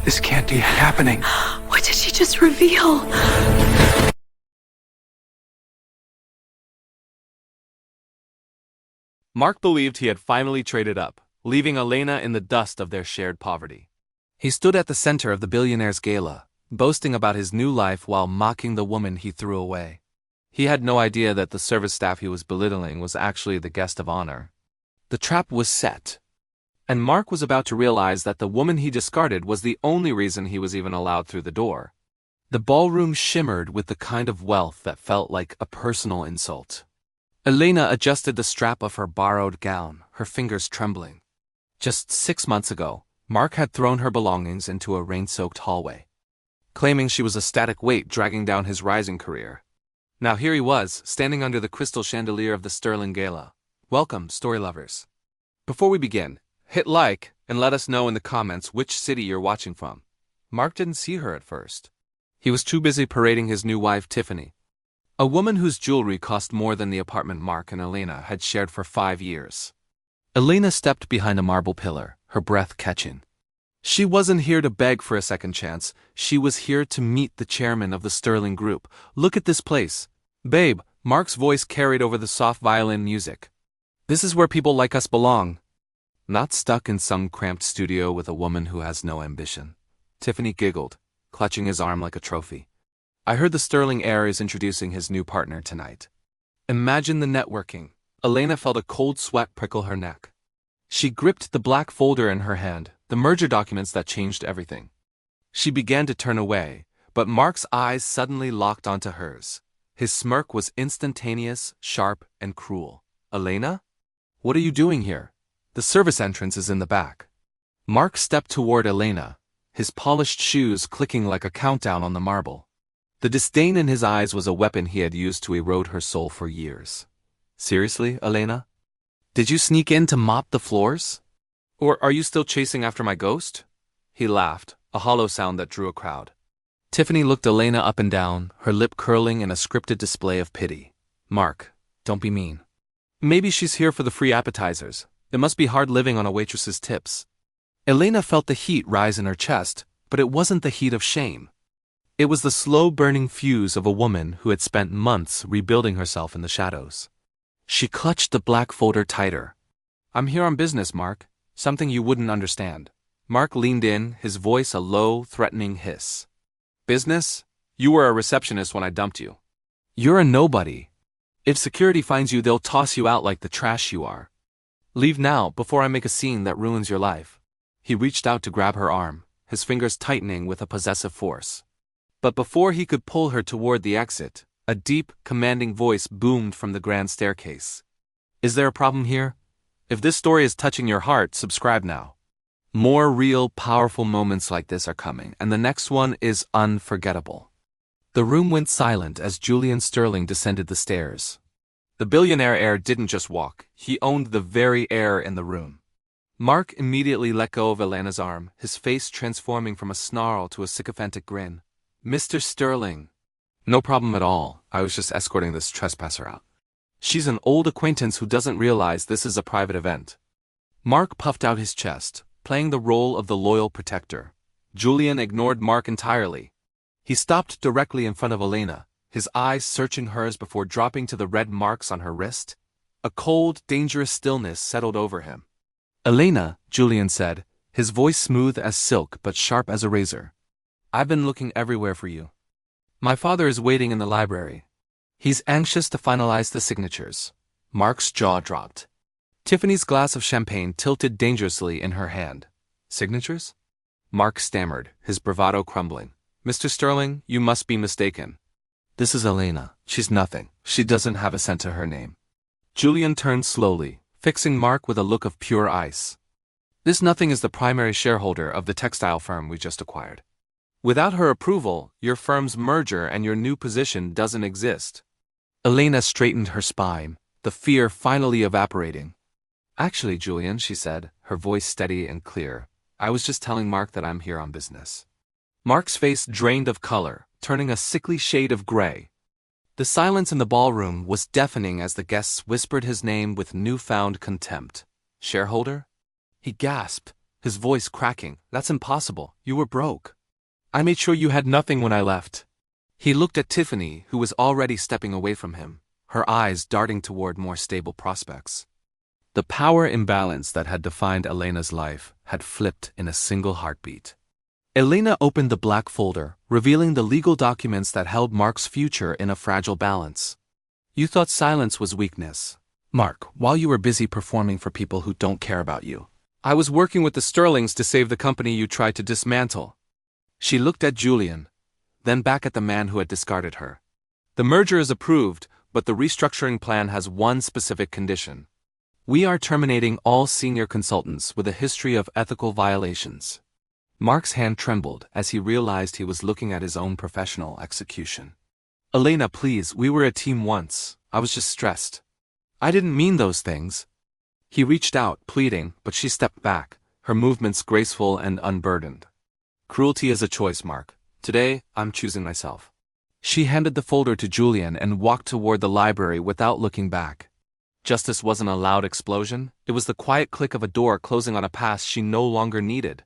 This can't be happening. What did she just reveal? Mark believed he had finally traded up, leaving Elena in the dust of their shared poverty. He stood at the center of the Billionaire's gala, boasting about his new life while mocking the woman he threw away. He had no idea that the service staff he was belittling was actually the guest of honor. The trap was set, and Mark was about to realize that the woman he discarded was the only reason he was even allowed through the door. The ballroom shimmered with the kind of wealth that felt like a personal insult. Elena adjusted the strap of her borrowed gown, her fingers trembling. Just 6 months ago, Mark had thrown her belongings into a rain-soaked hallway, claiming she was a static weight dragging down his rising career. Now here he was, standing under the crystal chandelier of the Sterling Gala. Welcome, story lovers. Before we begin, hit like and let us know in the comments which city you're watching from. Mark didn't see her at first. He was too busy parading his new wife, Tiffany, a woman whose jewelry cost more than the apartment Mark and Elena had shared for 5 years. Elena stepped behind a marble pillar, her breath catching. She wasn't here to beg for a second chance. She was here to meet the chairman of the Sterling Group. Look at this place. Babe, Mark's voice carried over the soft violin music. This is where people like us belong. Not stuck in some cramped studio with a woman who has no ambition. Tiffany giggled, clutching his arm like a trophy. I heard the Sterling heir is introducing his new partner tonight. Imagine the networking. Elena felt a cold sweat prickle her neck. She gripped the black folder in her hand, the merger documents that changed everything. She began to turn away, but Mark's eyes suddenly locked onto hers. His smirk was instantaneous, sharp, and cruel. Elena? What are you doing here? The service entrance is in the back. Mark stepped toward Elena, his polished shoes clicking like a countdown on the marble. The disdain in his eyes was a weapon he had used to erode her soul for years. Seriously, Elena? Did you sneak in to mop the floors? Or are you still chasing after my ghost? He laughed, a hollow sound that drew a crowd. Tiffany looked Elena up and down, her lip curling in a scripted display of pity. Mark, don't be mean. Maybe she's here for the free appetizers. It must be hard living on a waitress's tips. Elena felt the heat rise in her chest, but it wasn't the heat of shame. It was the slow-burning fuse of a woman who had spent months rebuilding herself in the shadows. She clutched the black folder tighter. I'm here on business, Mark. Something you wouldn't understand. Mark leaned in, his voice a low, threatening hiss. Business? You were a receptionist when I dumped you. You're a nobody. If security finds you, they'll toss you out like the trash you are. Leave now, before I make a scene that ruins your life. He reached out to grab her arm, his fingers tightening with a possessive force. But before he could pull her toward the exit, a deep, commanding voice boomed from the grand staircase. Is there a problem here? If this story is touching your heart, subscribe now. More real, powerful moments like this are coming, and the next one is unforgettable. The room went silent as Julian Sterling descended the stairs. The billionaire heir didn't just walk, he owned the very air in the room. Mark immediately let go of Elena's arm, his face transforming from a snarl to a sycophantic grin. Mr. Sterling. No problem at all, I was just escorting this trespasser out. She's an old acquaintance who doesn't realize this is a private event. Mark puffed out his chest, playing the role of the loyal protector. Julian ignored Mark entirely. He stopped directly in front of Elena, his eyes searching hers before dropping to the red marks on her wrist. A cold, dangerous stillness settled over him. Elena, Julian said, his voice smooth as silk but sharp as a razor. I've been looking everywhere for you. My father is waiting in the library. He's anxious to finalize the signatures. Mark's jaw dropped. Tiffany's glass of champagne tilted dangerously in her hand. Signatures? Mark stammered, his bravado crumbling. Mr. Sterling, you must be mistaken. This is Elena. She's nothing. She doesn't have a cent to her name. Julian turned slowly, fixing Mark with a look of pure ice. This nothing is the primary shareholder of the textile firm we just acquired. Without her approval, your firm's merger and your new position doesn't exist. Elena straightened her spine, the fear finally evaporating. Actually, Julian, she said, her voice steady and clear, I was just telling Mark that I'm here on business. Mark's face drained of color, turning a sickly shade of gray. The silence in the ballroom was deafening as the guests whispered his name with newfound contempt. Shareholder? He gasped, his voice cracking. That's impossible. You were broke. I made sure you had nothing when I left. He looked at Tiffany, who was already stepping away from him, her eyes darting toward more stable prospects. The power imbalance that had defined Elena's life had flipped in a single heartbeat. Elena opened the black folder, revealing the legal documents that held Mark's future in a fragile balance. You thought silence was weakness, Mark, while you were busy performing for people who don't care about you. I was working with the Sterlings to save the company you tried to dismantle. She looked at Julian, then back at the man who had discarded her. The merger is approved, but the restructuring plan has one specific condition. We are terminating all senior consultants with a history of ethical violations. Mark's hand trembled as he realized he was looking at his own professional execution. Elena, please, we were a team once. I was just stressed. I didn't mean those things. He reached out, pleading, but she stepped back, her movements graceful and unburdened. Cruelty is a choice, Mark. Today, I'm choosing myself. She handed the folder to Julian and walked toward the library without looking back. Justice wasn't a loud explosion, it was the quiet click of a door closing on a past she no longer needed.